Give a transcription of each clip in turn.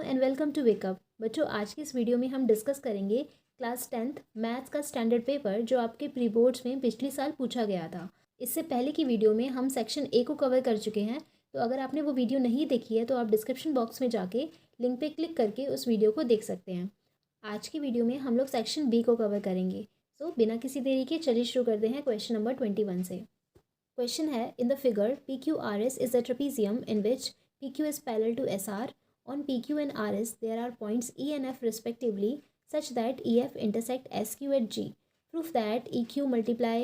And welcome to wake up. बच्चों, आज की इस वीडियो में हम डिस्कस करेंगे क्लास 10th मैथ्स का स्टैंडर्ड पेपर जो आपके प्री बोर्ड्स में पिछले साल पूछा गया था। इससे पहले की वीडियो में हम सेक्शन ए को कवर कर चुके हैं, तो अगर आपने वो वीडियो नहीं देखी है तो आप डिस्क्रिप्शन बॉक्स में जाके लिंक पे क्लिक करके उस वीडियो को देख सकते हैं। आज की वीडियो में हम लोग सेक्शन बी को कवर करेंगे। सो बिना किसी देरी के चलिए शुरू करते हैं क्वेश्चन नंबर 21 से। क्वेश्चन है, in the figure PQRS is a trapezium in which PQ is parallel to SR. On PQ and RS, there are points E and F respectively such that EF intersect SQ at G. Proof that EQ multiply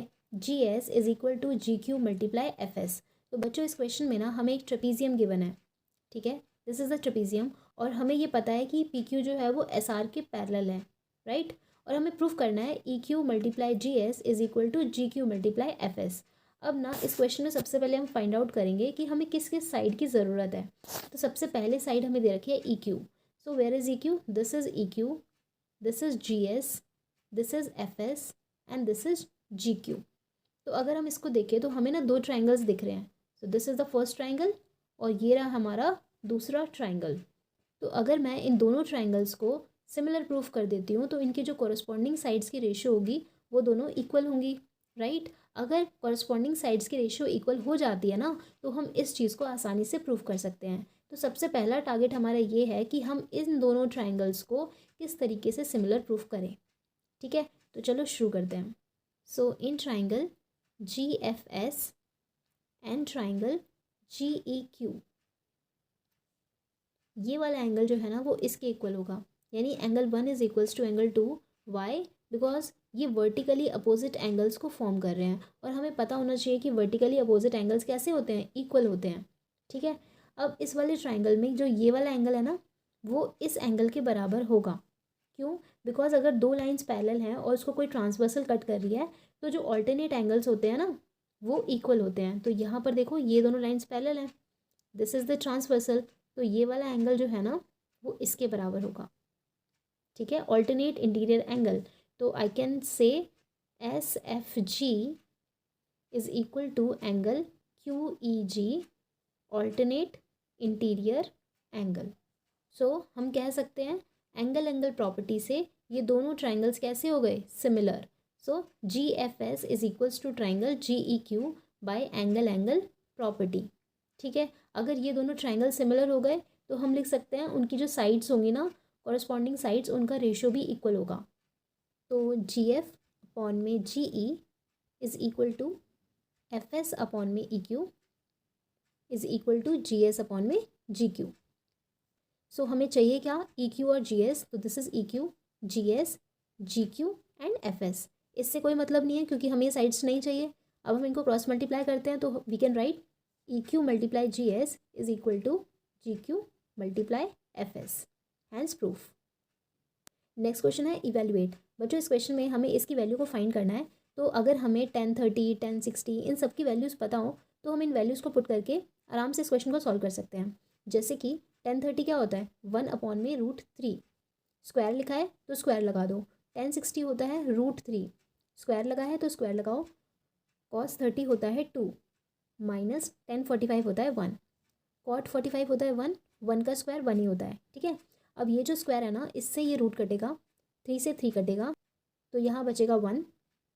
GS is equal to GQ multiply FS. तो बच्चों, इस question में ना हमें एक trapezium given है, ठीक है। दिस इज़ द ट्रेपेजियम और हमें ये पता है कि PQ जो है वो SR के पैरेलल है, राइट। और हमें प्रूफ करना है EQ multiply GS is equal to GQ multiply FS। अब ना इस क्वेश्चन में सबसे पहले हम फाइंड आउट करेंगे कि हमें किस किस साइड की ज़रूरत है। तो सबसे पहले साइड हमें दे रखी है EQ। So where is EQ? This is EQ, this is GS, this is FS and this is GQ। तो अगर हम इसको देखें तो हमें ना दो ट्राइंगल्स दिख रहे हैं। सो this is the first triangle और ये रहा हमारा दूसरा ट्राइंगल। तो अगर मैं इन दोनों ट्राइंगल्स को सिमिलर प्रूफ कर देती हूँ तो इनकी जो कॉरस्पॉन्डिंग साइड्स की रेशियो होगी वो दोनों इक्वल होंगी, राइट। अगर कॉरस्पॉन्डिंग साइड्स की रेशियो इक्वल हो जाती है ना तो हम इस चीज़ को आसानी से प्रूफ कर सकते हैं। तो सबसे पहला टारगेट हमारा ये है कि हम इन दोनों ट्राइंगल्स को किस तरीके से सिमिलर प्रूफ करें, ठीक है। तो चलो शुरू करते हैं। So in triangle GFS and triangle GEQ, ये वाला एंगल जो है ना वो इसके इक्वल होगा, यानी angle 1 is equals to angle 2। Why? Because ये वर्टिकली अपोजिट एंगल्स को फॉर्म कर रहे हैं और हमें पता होना चाहिए कि वर्टिकली अपोजिट एंगल्स कैसे होते हैं, इक्वल होते हैं, ठीक है। अब इस वाले ट्राइंगल में जो ये वाला एंगल है ना वो इस एंगल के बराबर होगा। क्यों? बिकॉज अगर दो लाइंस पैरेलल हैं और उसको कोई ट्रांसवर्सल कट कर रही है तो जो ऑल्टरनेट एंगल्स होते हैं ना वो इक्वल होते हैं। तो यहाँ पर देखो ये दोनों लाइंस पैरेलल हैं, दिस इज़ द ट्रांसवर्सल, तो ये वाला एंगल जो है ना वो इसके बराबर होगा, ठीक है। ऑल्टरनेट इंटीरियर एंगल, तो I can say SFG is equal to angle QEG alternate interior angle. So हम कह सकते हैं एंगल एंगल प्रॉपर्टी से ये दोनों ट्राइंगल्स कैसे हो गए, similar. So GFS is equals to triangle GEQ by angle angle property, ठीक है। अगर ये दोनों ट्राइंगल सिमिलर हो गए तो हम लिख सकते हैं उनकी जो साइड्स होंगी ना, कॉरस्पॉन्डिंग साइड्स, उनका रेशियो भी इक्वल होगा। तो GF अपॉन में GE is equal to FS upon में EQ is equal to GS upon में GQ। सो हमें चाहिए क्या, EQ और GS। तो this is EQ, GS, GQ and FS। इससे कोई मतलब नहीं है क्योंकि हमें ये साइड्स नहीं चाहिए। अब हम इनको क्रॉस मल्टीप्लाई करते हैं तो we can write EQ multiply GS is equal to GQ multiply FS। Hence proof. Next question है इवेल्युएट। बच्चों, इस क्वेश्चन में हमें इसकी वैल्यू को फाइंड करना है। तो अगर हमें 1030, 1060 इन सब की वैल्यूज़ पता हो तो हम इन वैल्यूज़ को पुट करके आराम से इस क्वेश्चन को सॉल्व कर सकते हैं। जैसे कि 1030 क्या होता है, 1 अपॉन में √3, स्क्वायर लिखा है तो स्क्वायर लगा दो। 1060 होता है √3, स्क्वायर लगा है तो स्क्वायर लगाओ। cos 30 होता है 2 माइनस 1045 होता है 1, cot 45 होता है 1, 1 का स्क्वायर 1 ही होता है, ठीक है। अब ये जो स्क्वायर है ना इससे ये रूट कटेगा, 3 से 3 कटेगा तो यहाँ बचेगा 1,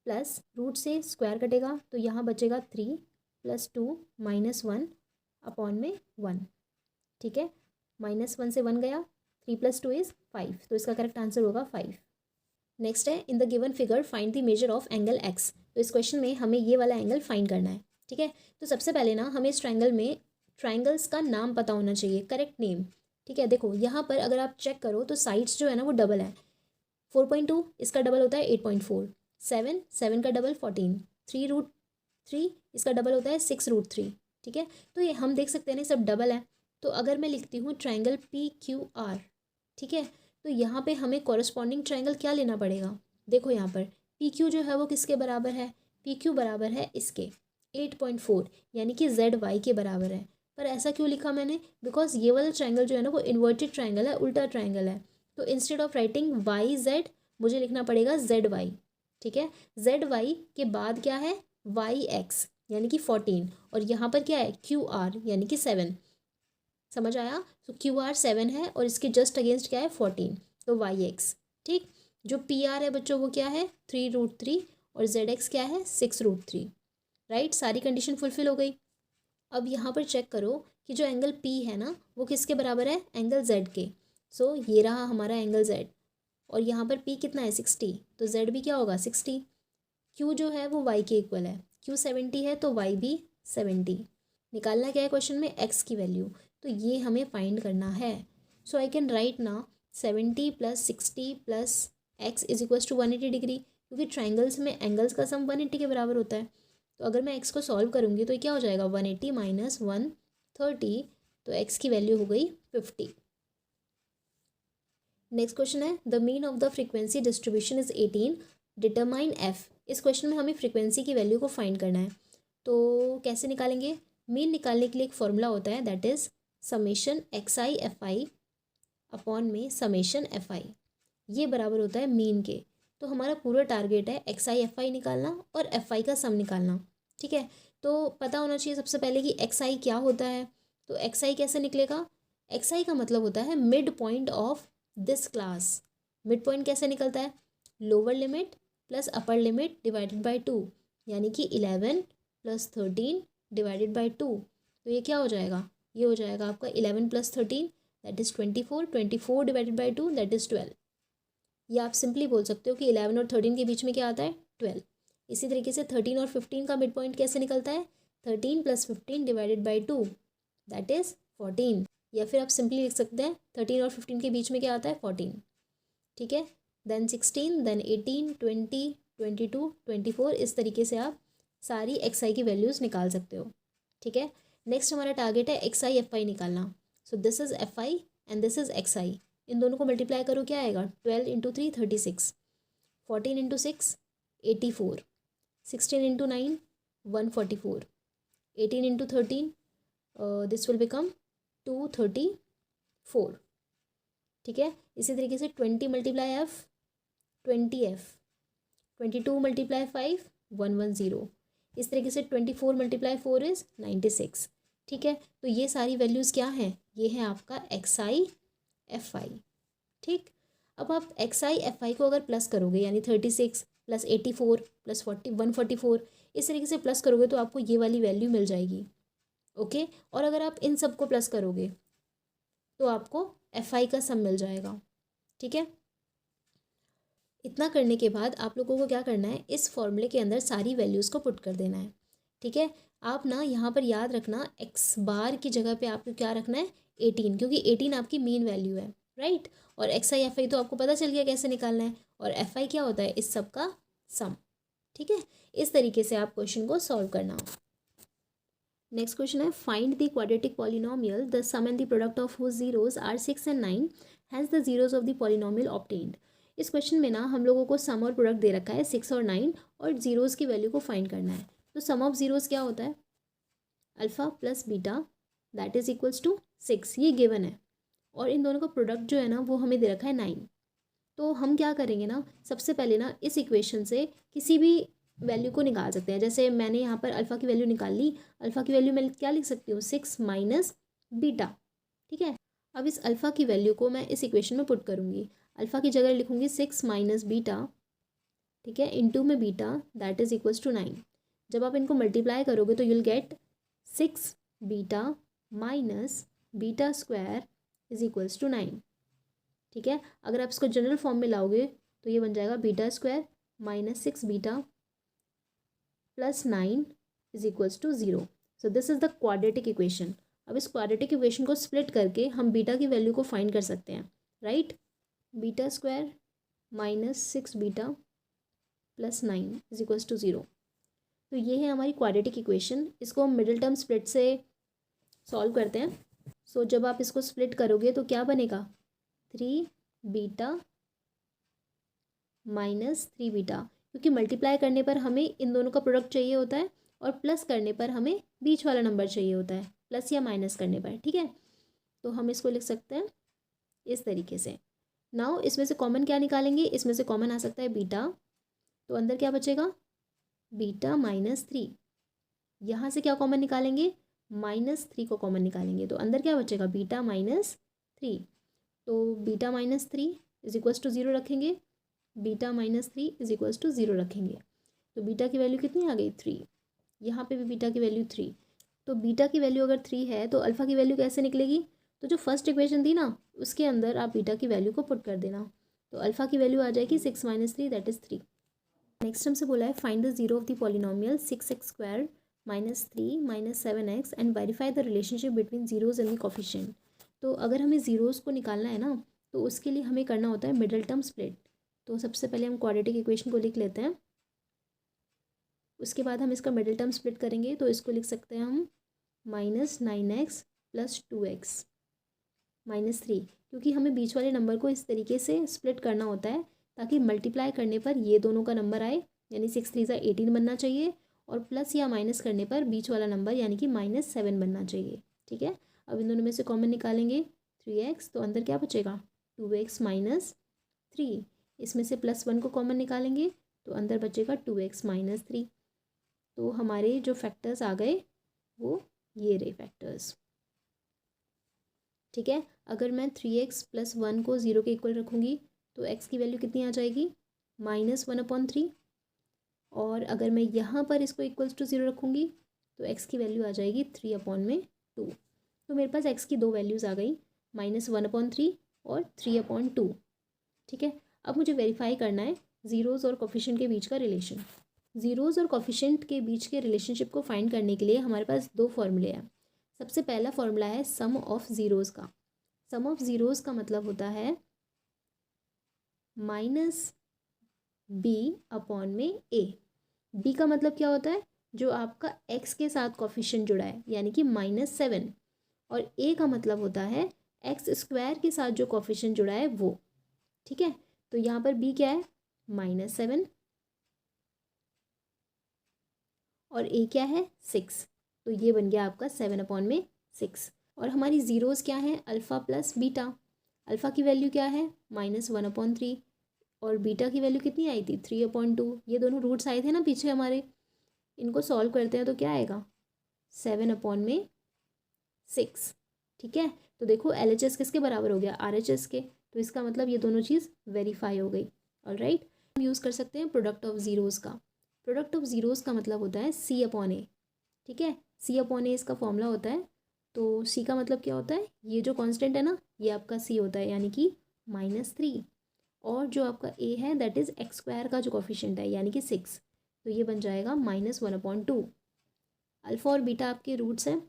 प्लस रूट से स्क्वायर कटेगा तो यहाँ बचेगा 3 प्लस 2 माइनस 1 अपॉन में 1, ठीक है। -1 से 1 गया, 3 प्लस 2 इज़ 5, तो इसका करेक्ट आंसर होगा 5। नेक्स्ट है, in the given figure find the measure of angle X। तो इस क्वेश्चन में हमें ये वाला एंगल फाइंड करना है, ठीक है। तो सबसे पहले ना हमें इस ट्राइंगल में ट्राइंगल्स का नाम पता होना चाहिए, करेक्ट नेम, ठीक है। देखो यहाँ पर अगर आप चेक करो तो साइड्स जो है ना वो डबल है। 4.2 इसका डबल होता है 8.4, 7 का डबल 14, 3√3 इसका डबल होता है 6√3, ठीक है। तो ये हम देख सकते हैं ना सब डबल है। तो अगर मैं लिखती हूँ ट्राइंगल PQR, ठीक है, तो यहाँ पे हमें कॉरस्पॉन्डिंग ट्राइंगल क्या लेना पड़ेगा। देखो यहाँ पर PQ जो है वो किसके बराबर है, PQ बराबर है इसके 8.4, यानी कि ZY के बराबर है। पर ऐसा क्यों लिखा मैंने, बिकॉज ये वाला ट्राइंगल जो है ना वो इन्वर्टेड ट्राइंगल है, उल्टा ट्राइंगल है। तो इंस्टेड ऑफ राइटिंग YZ मुझे लिखना पड़ेगा ZY, ठीक है। ZY के बाद क्या है YX यानी कि 14 और यहाँ पर क्या है QR यानी कि 7। समझ आया? तो क्यू आर 7 है और इसके जस्ट अगेंस्ट क्या है 14, तो वाई एक्स। ठीक, जो पी आर है बच्चों वो क्या है 3√3 और जेड एक्स क्या है 6√3। राइट, सारी कंडीशन फुलफिल हो गई। अब यहाँ पर चेक करो कि जो एंगल पी है ना वो किसके बराबर है, एंगल जेड के। सो ये रहा हमारा एंगल जेड और यहाँ पर पी कितना है 60, तो जेड भी क्या होगा 60। क्यू जो है वो वाई के इक्वल है, क्यू 70 है तो वाई भी 70। निकालना क्या है क्वेश्चन में, एक्स की वैल्यू, तो ये हमें फाइंड करना है। सो आई कैन राइट ना 70 + 60 + x is equals to 180 degree, क्योंकि ट्राइंगल्स में एंगल्स का सम 180 के बराबर होता है। तो अगर मैं एक्स को सॉल्व करूँगी तो ये क्या हो जाएगा 180 - 130, तो एक्स की वैल्यू हो गई 50। नेक्स्ट क्वेश्चन है the mean of the frequency distribution is 18, determine F. इस क्वेश्चन में हमें फ्रीक्वेंसी की वैल्यू को फाइंड करना है। तो कैसे निकालेंगे, मीन निकालने के लिए एक फॉर्मूला होता है that is summation XI FI upon में समेशन FI, ये बराबर होता है मीन के। तो हमारा पूरा टारगेट है XI FI निकालना और FI का सम निकालना। ठीक है, तो पता होना चाहिए सबसे पहले कि XI क्या होता है। तो XI कैसे निकलेगा, XI का मतलब होता है mid point of this class. Mid point कैसे निकलता है, lower limit plus upper limit divided by 2, यानी कि 11 + 13 डिवाइडेड बाय 2। तो ये क्या हो जाएगा, ये हो जाएगा आपका 11 + 13 that is 24, 24 divided by 2 that is 12। या आप सिंपली बोल सकते हो कि 11 और 13 के बीच में क्या आता है 12। इसी तरीके से 13 और 15 का मिड पॉइंट कैसे निकलता है, 13 + 15 डिवाइडेड बाय 2 दैट इज़ 14। या फिर आप सिंपली लिख सकते हैं 13 और 15 के बीच में क्या आता है 14। ठीक है, देन 16, देन 18, 20, 22, 24, इस तरीके से आप सारी XI की वैल्यूज़ निकाल सकते हो। ठीक है, नेक्स्ट हमारा टारगेट है XI FI निकालना। सो this is FI and this is XI। इन दोनों को मल्टीप्लाई करो क्या आएगा, 12 × 3 36, 14 × 6 84, 16 × 9 144, 18 × 13 दिस विल बिकम 234। ठीक है, इसी तरीके से 20 × F 20F, 22 × 5 110, इस तरीके से 24 × 4 इज़ 96। ठीक है, तो ये सारी वैल्यूज़ क्या हैं, ये है आपका XI FI। ठीक, अब आप XI FI को अगर प्लस करोगे यानी 36 + 84 + 144 इस तरीके से प्लस करोगे तो आपको ये वाली वैल्यू मिल जाएगी। ओके, और अगर आप इन सब को प्लस करोगे तो आपको FI का सम मिल जाएगा। ठीक है, इतना करने के बाद आप लोगों को क्या करना है, इस फॉर्मूले के अंदर सारी वैल्यूज़ को पुट कर देना है। ठीक है, आप ना यहाँ पर याद रखना x बार की जगह पे आपको क्या रखना है 18, क्योंकि 18 आपकी मीन वैल्यू है। राइट, और XI FI तो आपको पता चल गया कैसे निकालना है, और FI क्या होता है इस सब का सम। ठीक है, इस तरीके से आप क्वेश्चन को सॉल्व करना। नेक्स्ट क्वेश्चन है find the quadratic polynomial the sum and the product of whose zeros are 6 and 9 has the zeros of the polynomial obtained. इस क्वेश्चन में ना हम लोगों को सम और प्रोडक्ट दे रखा है 6 और 9 और जीरोज़ की वैल्यू को फाइंड करना है। तो सम ऑफ जीरोज़ क्या होता है, alpha + beta that is equals to 6, ये गिवन है। और इन दोनों का प्रोडक्ट जो है ना वो हमें दे रखा है 9। तो हम क्या करेंगे ना, सबसे पहले ना इस इक्वेशन से किसी भी वैल्यू को निकाल सकते हैं। जैसे मैंने यहाँ पर अल्फ़ा की वैल्यू निकाल ली, अल्फ़ा की वैल्यू मैं क्या लिख सकती हूँ 6 - बीटा। ठीक है, अब इस अल्फ़ा की वैल्यू को मैं इस इक्वेशन में पुट करूँगी। अल्फ़ा की जगह लिखूँगी 6 - बीटा, ठीक है, इंटू में beta that is equals to 9। जब आप इनको मल्टीप्लाई करोगे तो you'll get 6 beta minus beta square is equals to 9। ठीक है, अगर आप इसको जनरल फॉर्म में लाओगे तो ये बन जाएगा beta square -6 beta + 9 is equals to 0। So this is the quadratic equation. अब इस क्वाड्रेटिक इक्वेशन को स्प्लिट करके हम बीटा की वैल्यू को फाइंड कर सकते हैं। Right, beta square -6 beta + 9 is equals to 0। तो ये है हमारी क्वाड्रेटिक इक्वेशन। इसको हम मिडिल टर्म स्प्लिट से सॉल्व करते हैं। सो जब आप इसको स्प्लिट करोगे तो क्या बनेगा 3 बीटा -3 बीटा, क्योंकि मल्टीप्लाई करने पर हमें इन दोनों का प्रोडक्ट चाहिए होता है और प्लस करने पर हमें बीच वाला नंबर चाहिए होता है, प्लस या माइनस करने पर। ठीक है, तो हम इसको लिख सकते हैं इस तरीके से। नाउ इसमें से कॉमन क्या निकालेंगे, इसमें से कॉमन आ सकता है बीटा, तो अंदर क्या बचेगा बीटा -3। यहाँ से क्या कॉमन निकालेंगे -3 को कॉमन निकालेंगे तो अंदर क्या बचेगा, बीटा -3। तो बीटा -3 इज इक्वल्स टू 0 रखेंगे, बीटा -3 इज इक्वल्स टू 0 रखेंगे। तो बीटा की वैल्यू कितनी आ गई, 3। यहाँ पे भी बीटा की वैल्यू 3। तो बीटा की वैल्यू अगर 3 है तो अल्फ़ा की वैल्यू कैसे निकलेगी, तो जो फर्स्ट इक्वेशन थी ना उसके अंदर आप बीटा की वैल्यू को पुट कर देना। तो अल्फ़ा की वैल्यू आ जाएगी 6 - 3 दैट इज़ 3। नेक्स्ट हमसे बोला है find the zero of the polynomial 6x² -3 -7x and verify the relationship between zeros and the coefficient. तो अगर हमें जीरोज़ को निकालना है ना तो उसके लिए हमें करना होता है मिडिल टर्म स्प्लिट। तो सबसे पहले हम क्वाड्रेटिक इक्वेशन को लिख लेते हैं, उसके बाद हम इसका मिडिल टर्म स्प्लिट करेंगे। तो इसको लिख सकते हैं हम -9x + 2x -3, क्योंकि हमें बीच वाले नंबर को इस तरीके से स्प्लिट करना होता है ताकि मल्टीप्लाई करने पर ये दोनों का नंबर आए, यानी 6 3 18 बनना चाहिए, और प्लस या माइनस करने पर बीच वाला नंबर यानी कि -7 बनना चाहिए। ठीक है, अब इन दोनों में से कॉमन निकालेंगे 3x, तो अंदर क्या बचेगा 2x - 3। इसमें से +1 को कॉमन निकालेंगे तो अंदर बचेगा 2x - 3। तो हमारे जो फैक्टर्स आ गए वो ये रहे फैक्टर्स। ठीक है, अगर मैं 3x + 1 को 0 के इक्वल रखूँगी तो x की वैल्यू कितनी आ जाएगी, -1/3। और अगर मैं यहाँ पर इसको इक्वल्स टू 0 रखूँगी तो x की वैल्यू आ जाएगी 3/2। तो मेरे पास x की दो वैल्यूज़ आ गई, -1/3 और 3/2। ठीक है, अब मुझे वेरीफाई करना है ज़ीरोज़ और कोफिशिएंट के बीच का रिलेशन। ज़ीरोज़ और कोफिशिएंट के बीच के रिलेशनशिप को फाइंड करने के लिए हमारे पास दो फॉर्मूले हैं। सबसे पहला फॉर्मूला है सम ऑफ ज़ीरोज़ का। सम ऑफ ज़ीरोज़ का मतलब होता है -b/a। b का मतलब क्या होता है, जो आपका x के साथ कोफिशिएंट जुड़ा है यानी कि -7, और a का मतलब होता है x² के साथ जो कोफिशिएंट जुड़ा है वो। ठीक है, तो यहाँ पर b क्या है, -7, और a क्या है, 6। तो ये बन गया आपका 7/6। और हमारी ज़ीरोज़ क्या हैं, अल्फ़ा प्लस बीटा। अल्फ़ा की वैल्यू क्या है, -1/3, और बीटा की वैल्यू कितनी आई थी, 3/2। ये दोनों रूट्स आए थे ना पीछे हमारे, इनको सॉल्व करते हैं तो क्या आएगा, 7/6। ठीक है, तो देखो LHS किसके बराबर हो गया, RHS के। तो इसका मतलब ये दोनों चीज़ वेरीफाई हो गई। ऑलराइट, हम यूज़ कर सकते हैं प्रोडक्ट ऑफ ज़ीरोज़ का। प्रोडक्ट ऑफ ज़ीरोज़ का मतलब होता है C/A। ठीक है, C/A इसका फॉर्मूला होता है। तो C का मतलब क्या होता है, ये जो कांस्टेंट है ना ये आपका C होता है यानी कि -3, और जो आपका A है दैट इज़ x² का जो कोफिशिएंट है यानी कि 6। तो ये बन जाएगा -1/2। अल्फ़ा और बीटा आपके रूट्स हैं।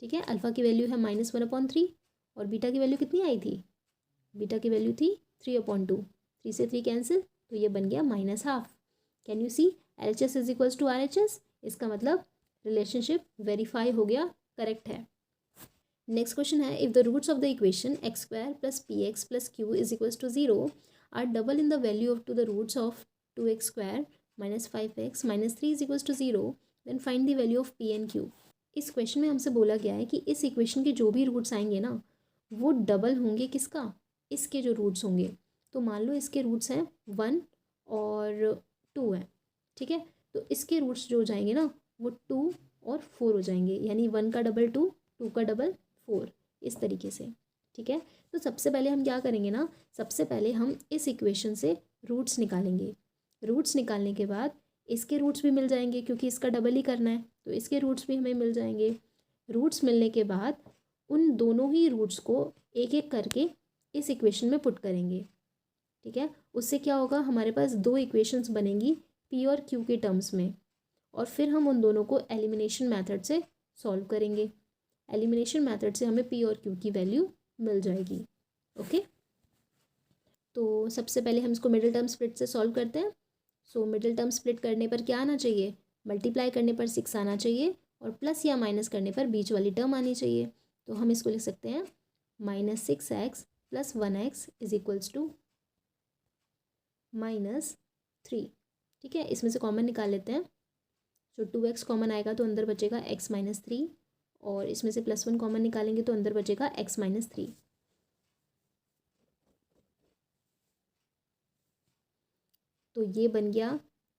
ठीक है, अल्फ़ा की वैल्यू है -1/3 और बीटा की वैल्यू कितनी आई थी, बीटा की वैल्यू थी 3/2। 3 से 3 कैंसिल, तो ये बन गया -½ can you see, LHS is equals to RHS। इसका मतलब रिलेशनशिप वेरीफाई हो गया, करेक्ट है। नेक्स्ट क्वेश्चन है, if the roots of the equation x² + px + q is equals to 0 are double in the value of to the roots of 2x² - 5x - 3 is equals to 0, then find the value of p and q। इस question में हमसे बोला गया है कि इस equation के जो भी रूट्स आएंगे ना वो डबल होंगे किसका, इसके जो रूट्स होंगे। तो मान लो इसके रूट्स हैं 1 और 2 हैं। ठीक है, तो इसके रूट्स जो हो जाएंगे ना वो 2 और 4 हो जाएंगे, यानी 1 का डबल 2, 2 का डबल 4, इस तरीके से। ठीक है, तो सबसे पहले हम क्या करेंगे ना, सबसे पहले हम इस इक्वेशन से रूट्स निकालेंगे। रूट्स निकालने के बाद इसके रूट्स भी मिल जाएंगे क्योंकि इसका डबल ही करना है, तो इसके रूट्स भी हमें मिल जाएंगे। रूट्स मिलने के बाद उन दोनों ही रूट्स को एक एक करके इस इक्वेशन में पुट करेंगे। ठीक है, उससे क्या होगा, हमारे पास दो इक्वेशंस बनेंगी p और q के टर्म्स में, और फिर हम उन दोनों को एलिमिनेशन मेथड से सॉल्व करेंगे। एलिमिनेशन मेथड से हमें p और q की वैल्यू मिल जाएगी। ओके, तो सबसे पहले हम इसको मिडिल टर्म स्प्लिट से सॉल्व करते हैं। सो मिडिल टर्म स्प्लिट करने पर क्या आना चाहिए, मल्टीप्लाई करने पर 6 आना चाहिए, और प्लस या माइनस करने पर बीच वाली टर्म आनी चाहिए। तो हम इसको लिख सकते हैं -6x + 1x is equals to -3। ठीक है, इसमें से कॉमन निकाल लेते हैं। जो 2x कॉमन आएगा तो अंदर बचेगा x - 3, और इसमें से +1 कॉमन निकालेंगे तो अंदर बचेगा x - 3। तो ये बन गया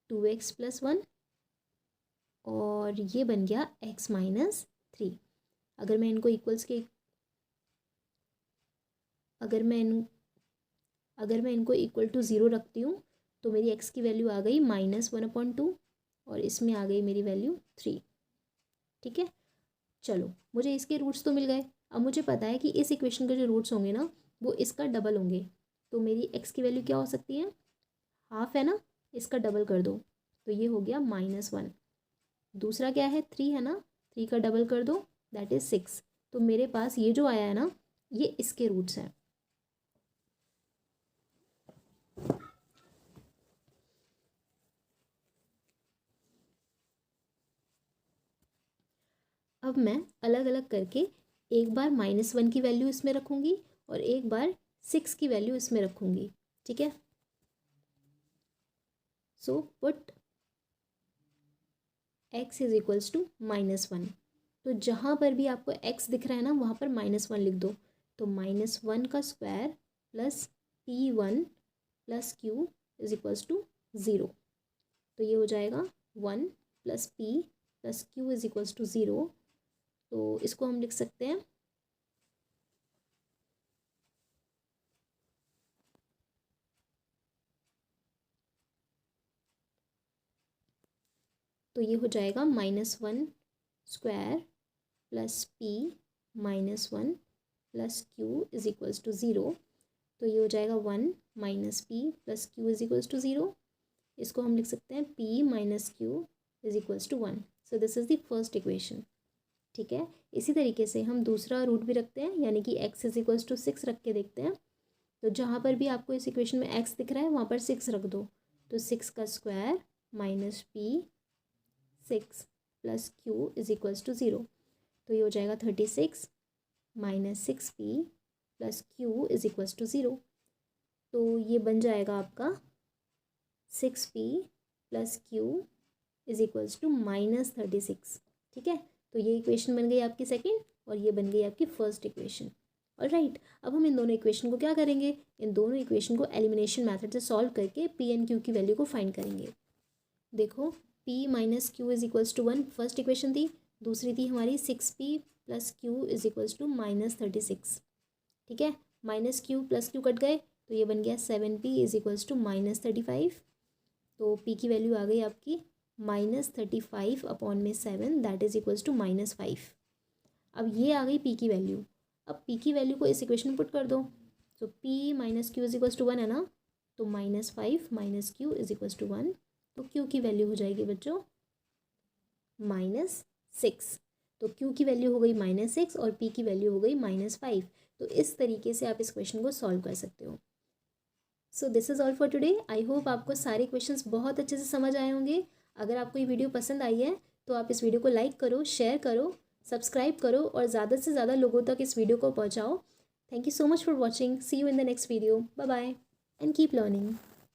2x + 1 और ये बन गया x - 3। अगर मैं इनको इक्वल्स के अगर मैं इनको इक्वल टू ज़ीरो रखती हूँ तो मेरी x की वैल्यू आ गई -1/2 और इसमें आ गई मेरी वैल्यू 3। ठीक है, चलो मुझे इसके रूट्स तो मिल गए। अब मुझे पता है कि इस इक्वेशन के जो रूट्स होंगे ना वो इसका डबल होंगे, तो मेरी x की वैल्यू क्या हो सकती है, हाफ है ना, इसका डबल कर दो तो ये हो गया -1। दूसरा क्या है, 3 है ना, 3 का डबल कर दो दैट इज़ 6। तो मेरे पास ये जो आया है ना ये इसके रूट्स हैं। अब मैं अलग अलग करके एक बार -1 की वैल्यू इसमें रखूँगी और एक बार 6 की वैल्यू इसमें रखूँगी। ठीक है, so put x is equals to -1। तो जहाँ पर भी आपको x दिख रहा है ना वहाँ पर -1 लिख दो। तो -1 का square plus p1 plus q is equals to 0। तो ये हो जाएगा 1 plus p plus q is equals to 0। तो इसको हम लिख सकते हैं तो ये हो जाएगा -1 square plus p -1 plus q is equals to 0। तो ये हो जाएगा 1 minus p plus q is equals to 0। इसको हम लिख सकते हैं p minus q is equals to 1। So this is the first equation. ठीक है, इसी तरीके से हम दूसरा रूट भी रखते हैं, यानी कि x इज इक्वल्स टू 6 रख के देखते हैं। तो जहाँ पर भी आपको इस इक्वेशन में x दिख रहा है वहाँ पर 6 रख दो। तो 6 का square minus p 6 plus q is equals to 0। तो ये हो जाएगा 36 minus 6p plus q is equals to 0। तो ये बन जाएगा आपका 6p plus q is equals to -36। ठीक है, तो ये इक्वेशन बन गई आपकी सेकंड और ये बन गई आपकी फर्स्ट इक्वेशन। ऑलराइट, अब हम इन दोनों इक्वेशन को क्या करेंगे, इन दोनों इक्वेशन को एलिमिनेशन मेथड से सॉल्व करके p एंड q की वैल्यू को फाइंड करेंगे। देखो p minus q is equals to 1 first equation थी, दूसरी थी हमारी 6p plus q is equals to -36। ठीक है, minus q plus q cut गए तो ये बन गया 7p इज इक्वल्स टू -35। तो p की वैल्यू आ गई आपकी -35 अपॉन में 7 दैट इज इक्वल्स टू -5। अब ये आ गई p की वैल्यू। अब p की वैल्यू को इस इक्वेशन में पुट कर दो। तो p minus q is equals to 1 है ना, तो -5 minus q is equals to 1। तो q की वैल्यू हो जाएगी बच्चों -6। तो q की वैल्यू हो गई -6 और p की वैल्यू हो गई -5। तो इस तरीके से आप इस क्वेश्चन को सॉल्व कर सकते हो। सो this is all for today. I hope आपको सारे क्वेश्चंस बहुत अच्छे से समझ आए होंगे। अगर आपको ये वीडियो पसंद आई है तो आप इस वीडियो को लाइक करो, शेयर करो, सब्सक्राइब करो और ज़्यादा से ज़्यादा लोगों तक इस वीडियो को पहुँचाओ। Thank you so much for watching. See you in the next video. Bye bye and keep learning.